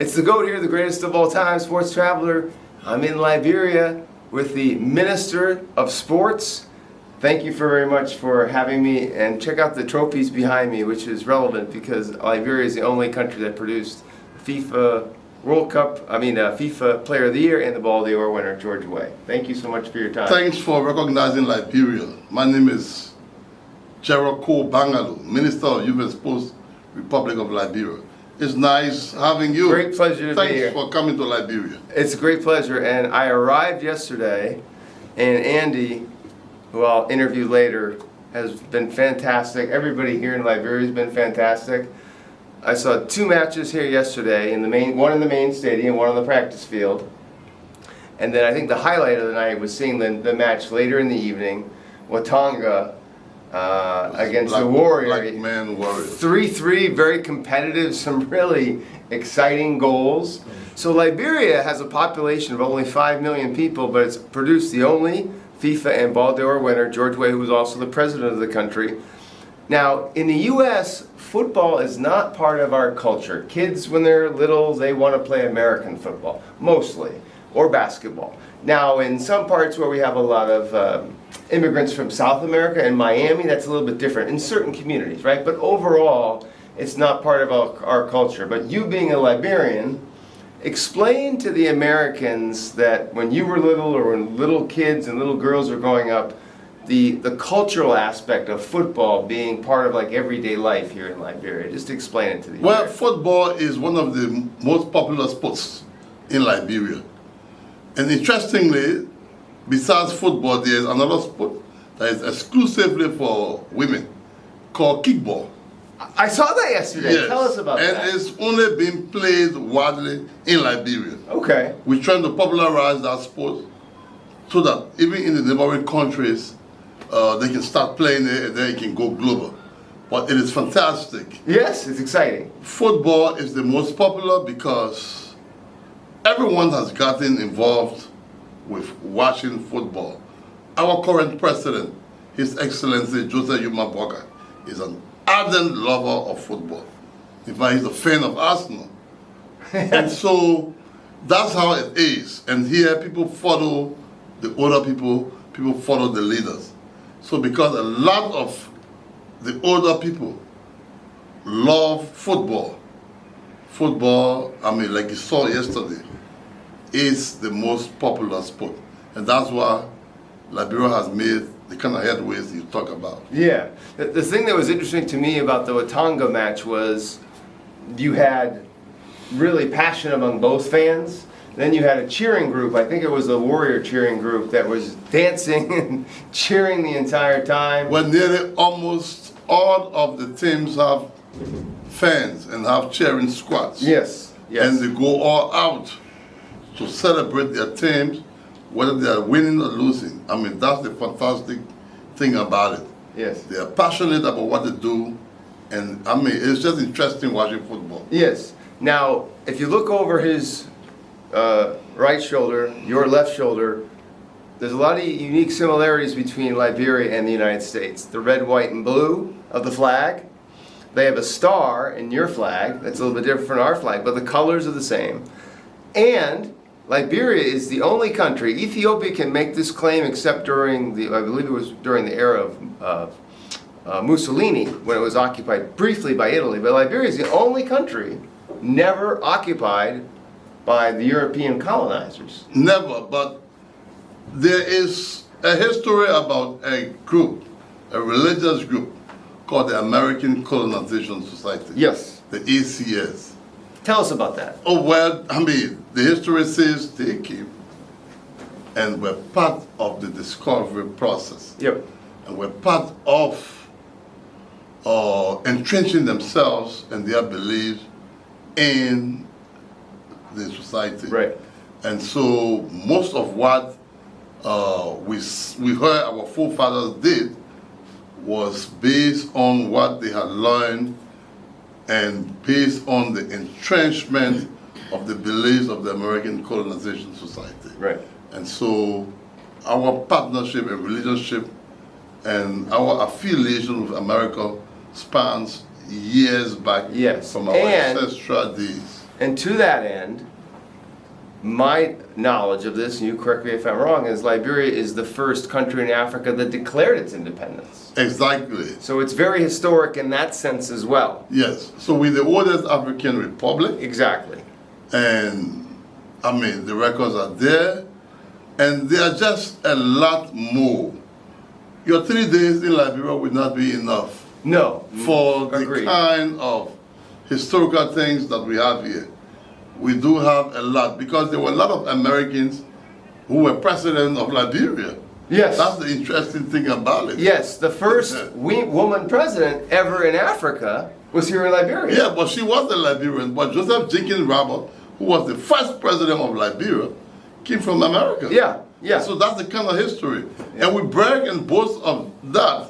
It's the GOAT here, the greatest of all time, sports traveler. I'm in Liberia with the Minister of Sports. Thank you very much for having me, and check out the trophies behind me, which is relevant because Liberia is the only country that produced FIFA FIFA Player of the Year and the Ball d'Or winner, George Weah. Thank you so much for your time. Thanks for recognizing Liberia. My name is Gerald Cole Bangalore, Minister of Youth and Sports, Republic of Liberia. It's nice having you. Great pleasure to be here. Thanks for coming to Liberia. It's a great pleasure, and I arrived yesterday, and Andy, who I'll interview later, has been fantastic. Everybody here in Liberia has been fantastic. I saw two matches here yesterday, one in the main stadium, one on the practice field. And then I think the highlight of the night was seeing the match later in the evening, Watanga against the Warrior. Black man Warrior. 3-3, very competitive, some really exciting goals. So Liberia has a population of only 5 million people, but it's produced the only FIFA and Ball d'Or winner, George Weah, who was also the president of the country. Now, in the U.S., football is not part of our culture. Kids, when they're little, they want to play American football, mostly, or basketball. Now, in some parts where we have a lot of immigrants from South America and Miami, that's a little bit different in certain communities, right? But overall, it's not part of our culture. But you being a Liberian, explain to the Americans that when you were little or when little kids and little girls were growing up, the cultural aspect of football being part of like everyday life here in Liberia. Just explain it to the Well, Americans. football is one of the most popular sports in Liberia. And interestingly, besides football, there is another sport that is exclusively for women called kickball. I saw that yesterday. Yes. Tell us about that. And it's only being played widely in Liberia. Okay. We're trying to popularize that sport so that even in the neighboring countries, they can start playing it and then it can go global. But it is fantastic. Yes, it's exciting. Football is the most popular because everyone has gotten involved with watching football. Our current president, His Excellency Joseph Yuma Boga, is an ardent lover of football. In fact, he's a fan of Arsenal. And so that's how it is. And here people follow the older people follow the leaders. So because a lot of the older people love football, like you saw yesterday, is the most popular sport. And that's why Liberia has made the kind of headways you talk about. Yeah. The thing that was interesting to me about the Watanga match was you had really passion among both fans. Then you had a cheering group, I think it was the Warrior cheering group, that was dancing and cheering the entire time. Well, nearly almost all of the teams have fans and have cheering squads. Yes, yes. And they go all out to celebrate their teams, whether they are winning or losing. I mean, that's the fantastic thing about it. Yes. They are passionate about what they do, and I mean, it's just interesting watching football. Yes. Now, if you look over his right shoulder, your left shoulder, there's a lot of unique similarities between Liberia and the United States. The red, white, and blue of the flag. They have a star in your flag. That's a little bit different from our flag, but the colors are the same. And Liberia is the only country, Ethiopia can make this claim except during I believe it was during the era of Mussolini, when it was occupied briefly by Italy, but Liberia is the only country never occupied by the European colonizers. Never, but there is a history about a group, a religious group, called the American Colonization Society. Yes. The ACS. Tell us about that. Oh, well, I mean, the history says they came and were part of the discovery process. Yep. And were part of entrenching themselves and their beliefs in the society. Right. And so most of what we heard our forefathers did was based on what they had learned and based on the entrenchment of the beliefs of the American Colonization Society. Right. And so our partnership and relationship and our affiliation with America spans years back, Yes. from our ancestral days. And to that end, my knowledge of this, and you correct me if I'm wrong, is Liberia is the first country in Africa that declared its independence. Exactly. So it's very historic in that sense as well. Yes. So we're the oldest African republic. Exactly. And I mean, the records are there. And there are just a lot more. Your 3 days in Liberia would not be enough. No. For the Agreed. kind of historical things that we have here. We do have a lot, because there were a lot of Americans who were president of Liberia. Yes. That's the interesting thing about it. Yes, the first woman president ever in Africa was here in Liberia. Yeah, but she was a Liberian. But Joseph Jenkins Robert, who was the first president of Liberia, came from America. Yeah, yeah. So that's the kind of history. And we brag and boast of that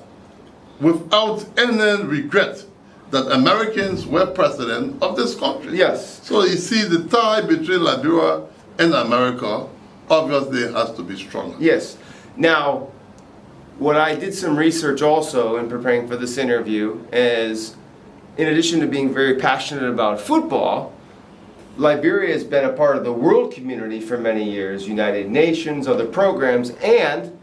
without any regret that Americans were president of this country. Yes. So you see, the tie between Liberia and America obviously has to be stronger. Yes. Now, what I did some research also in preparing for this interview is, in addition to being very passionate about football, Liberia has been a part of the world community for many years, United Nations, other programs, and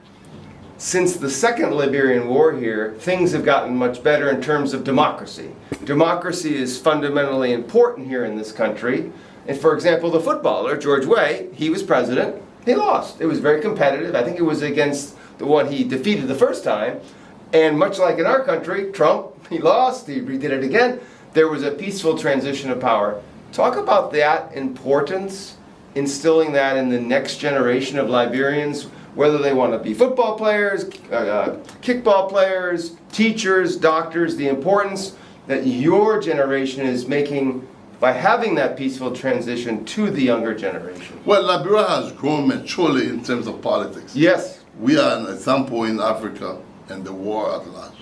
since the second Liberian war here, things have gotten much better in terms of democracy. Democracy is fundamentally important here in this country. And for example, the footballer, George Weah, he was president, he lost. It was very competitive. I think it was against the one he defeated the first time. And much like in our country, Trump, he lost, he redid it again. There was a peaceful transition of power. Talk about that importance, instilling that in the next generation of Liberians, whether they want to be football players, kickball players, teachers, doctors, the importance that your generation is making by having that peaceful transition to the younger generation. Well, Liberia has grown maturely in terms of politics. Yes. We are an example in Africa and the world at large.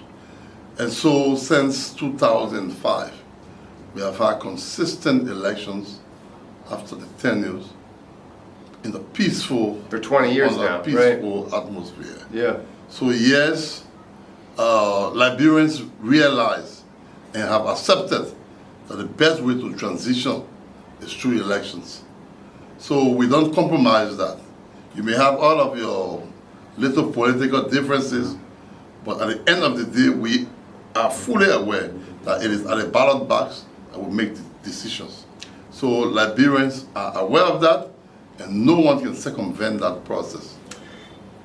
And so since 2005, we have had consistent elections after the 10 years in the peaceful, For 20 years now, peaceful atmosphere. Yeah. So yes, Liberians realize and have accepted that the best way to transition is through elections. So we don't compromise that. You may have all of your little political differences, but at the end of the day, we are fully aware that it is at the ballot box that we make the decisions. So Liberians are aware of that, and no one can circumvent that process.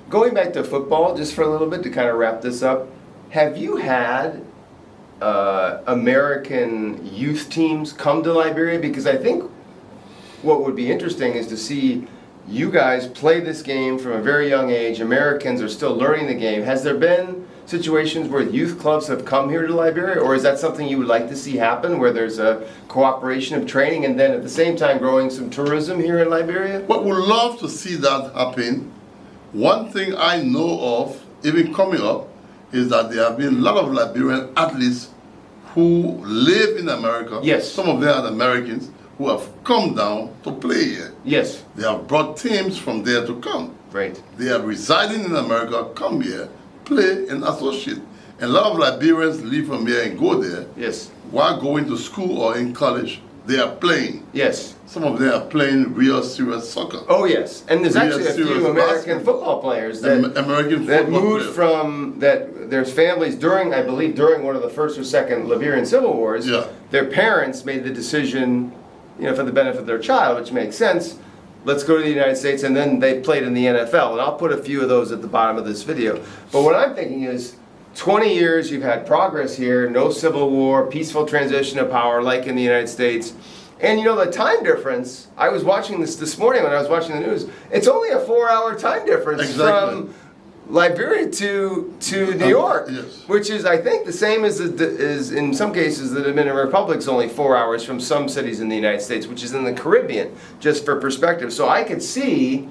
Going back to football, just for a little bit to kind of wrap this up, have you had American youth teams come to Liberia? Because I think what would be interesting is to see you guys play this game from a very young age. Americans are still learning the game. Has there been situations where youth clubs have come here to Liberia, or is that something you would like to see happen, where there's a cooperation of training and then at the same time growing some tourism here in Liberia? But we'd love to see that happen. One thing I know of, even coming up, is that there have been a lot of Liberian athletes who live in America. Yes. Some of them are Americans who have come down to play here. Yes. They have brought teams from there to come. Right. They are residing in America, come here, play and associate. And a lot of Liberians leave from here and go there. Yes. While going to school or in college, they are playing. Yes. Some of them are playing real serious soccer. Oh yes, and there's actually a few serious American basketball. football players that American that football moved players. from that. There's families during, I believe, during one of the first or second Liberian civil wars. Yeah. Their parents made the decision, for the benefit of their child, which makes sense. Let's go to the United States, and then they played in the NFL. And I'll put a few of those at the bottom of this video. But what I'm thinking is, 20 years you've had progress here, no civil war, peaceful transition of power like in the United States. And the time difference, I was watching this morning when I was watching the news, it's only a 4-hour time difference from Liberia to New York, yes. which is, I think, the same as in some cases the Dominican Republic's only 4 hours from some cities in the United States, which is in the Caribbean, just for perspective. So I could see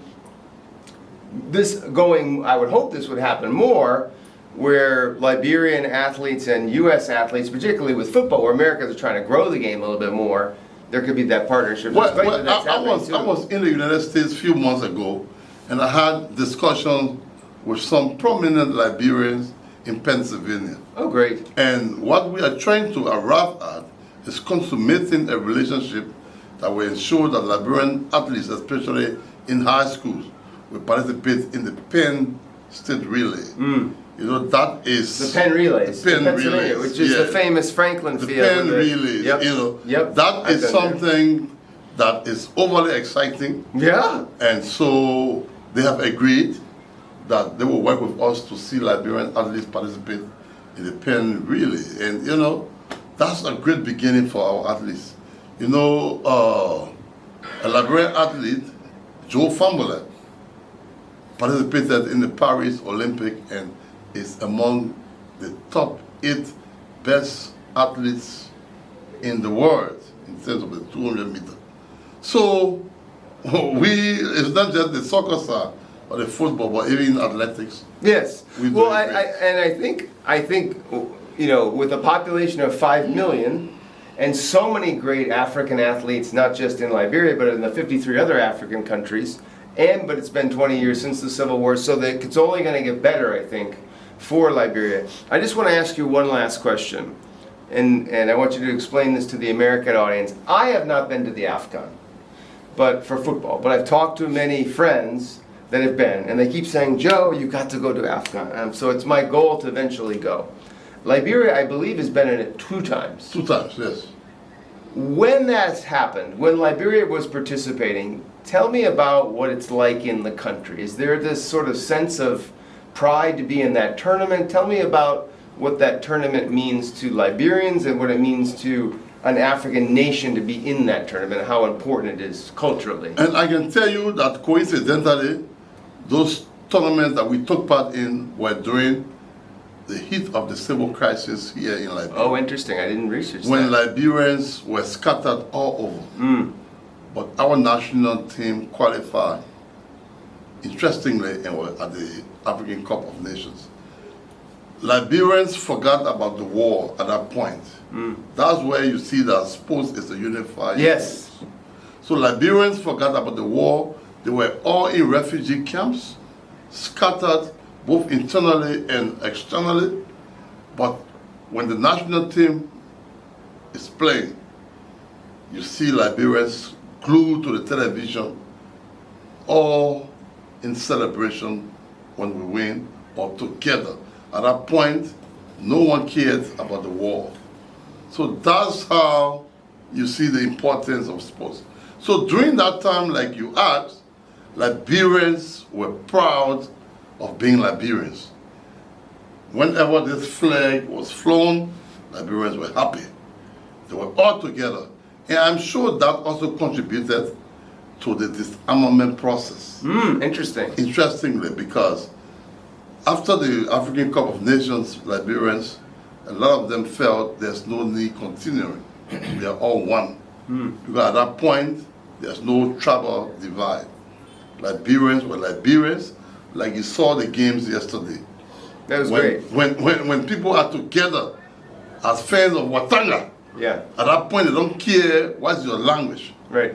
this going, I would hope this would happen more, where Liberian athletes and U.S. athletes, particularly with football, where Americans are trying to grow the game a little bit more, there could be that partnership. Well, I was in the United States a few months ago, and I had discussions with some prominent Liberians in Pennsylvania. Oh, great. And what we are trying to arrive at is consummating a relationship that will ensure that Liberian athletes, especially in high schools, will participate in the Penn State Relay. You know, that is... The Penn Relays. The Penn in Pennsylvania, Relays, which is the yes. famous Franklin The Field. Penn Relays, Yep. you know. Yep. That I've is been there. something that is overly exciting. Yeah. And so they have agreed that they will work with us to see Liberian athletes participate in the Penn Relay. And, you know, that's a great beginning for our athletes. You know, a Liberian athlete, Joe Fambolet, participated in the Paris Olympic and is among the top 8 best athletes in the world in terms of the 200 meter. So it's not just the soccer side or the football, but even athletics. Yes. We Well, do I think, you know, with a population of 5 million and so many great African athletes, not just in Liberia, but in the 53 other African countries, but it's been 20 years since the Civil War, so that it's only going to get better, I think, for Liberia. I just want to ask you one last question, and I want you to explain this to the American audience. I have not been to the AFCON, but for football, but I've talked to many friends that have been, and they keep saying, Joe, you've got to go to AFCON. So it's my goal to eventually go. Liberia, I believe, has been in it 2 times. 2 times, yes. When that's happened, when Liberia was participating, tell me about what it's like in the country. Is there this sort of sense of pride to be in that tournament? Tell me about what that tournament means to Liberians and what it means to an African nation to be in that tournament, how important it is culturally. And I can tell you that coincidentally, those tournaments that we took part in were during the heat of the civil crisis here in Liberia. Oh, interesting. I didn't research When that. Liberians were scattered all over. But our national team qualified, interestingly, and were at the African Cup of Nations. Liberians forgot about the war at that point. That's where you see that sports is a unified. Yes. So Liberians forgot about the war. They were all in refugee camps, scattered both internally and externally. But when the national team is playing, you see Liberians glued to the television, all in celebration when we win or together. At that point, no one cared about the war. So that's how you see the importance of sports. So during that time, like you asked, Liberians were proud of being Liberians. Whenever this flag was flown, Liberians were happy. They were all together. And I'm sure that also contributed to the disarmament process. Interesting. Interestingly, because after the African Cup of Nations, Liberians, a lot of them felt there's no need continuing. We are all one. Because at that point, there's no tribal divide. Liberians were Liberians, like you saw the games yesterday. That was great. When people are together as fans of Watanga, Yeah. at that point they don't care what's your language. Right.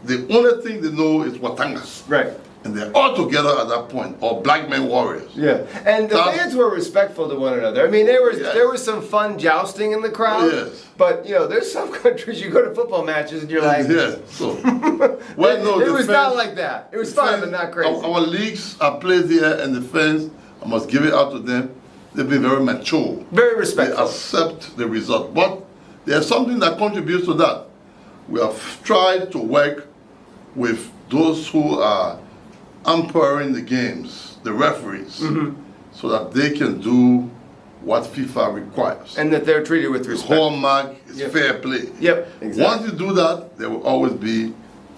The only thing they know is Watanga. Right. And they're all together at that point, or black men warriors. Yeah, and the fans were respectful to one another. I mean, there was some fun jousting in the crowd. Yes. But you know, there's some countries you go to football matches and you're like, Yes. So, well, no, it the was fans, not like that. It was fun, fans- but not crazy. Our leagues are played here, and the fans, I must give it out to them. They've been very mature. Very They respectful. accept the result. But there's something that contributes to that. We have tried to work with those who are umpiring the games, the referees, so that they can do what FIFA requires. And that they're treated with The respect. hallmark is Yep. fair play. Yep, exactly. Once you do that, there will always be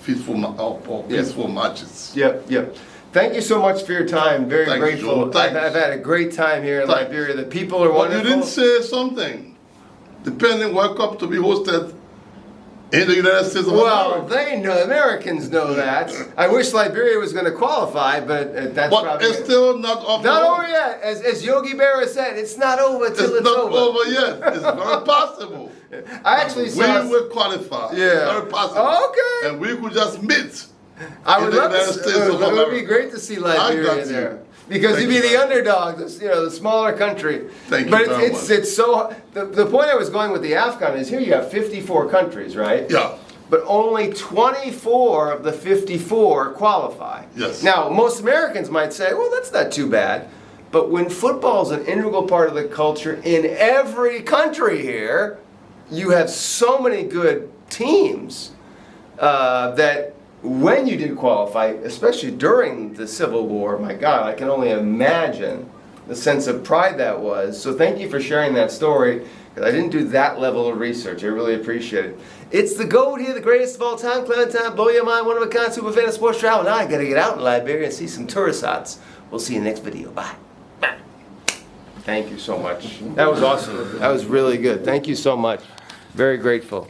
peaceful matches. Yep, yep. Thank you so much for your time. Very Thanks, grateful. Joe. Thanks. I've had a great time here in Thanks. Liberia. The people are But wonderful. you didn't say something. The pending World Cup to be hosted in the United States of Well, America. they know, Americans know that. I wish Liberia was going to qualify, but that's But probably... it's still not off the Not hook. over yet. As Yogi Berra said, it's not over till It's it's not over yet. It's very possible. I actually We saw... will qualify. Yeah. It's very possible. Okay. And we could just meet. I in would the love United to... States of It would be America. great to see I Liberia got you. there. Because Thank you'd be you the very much. underdog, the smaller country. Thank you but very much. it's so... The point I was going with the AFCON is here you have 54 countries, right? Yeah. but only 24 of the 54 qualify. Yes. Now, most Americans might say, well, that's not too bad. But when football is an integral part of the culture in every country here, you have so many good teams that when you did qualify, especially during the Civil War, my God, I can only imagine the sense of pride that was. So thank you for sharing that story. I didn't do that level of research. I really appreciate it. It's the GOAT here, the greatest of all time. Clementine, blow your mind, one of a kind, super fan of sports travel. Now I got to get out in Liberia and see some tourist spots. We'll see you in the next video. Bye. Bye. Thank you so much. That was awesome. That was really good. Thank you so much. Very grateful.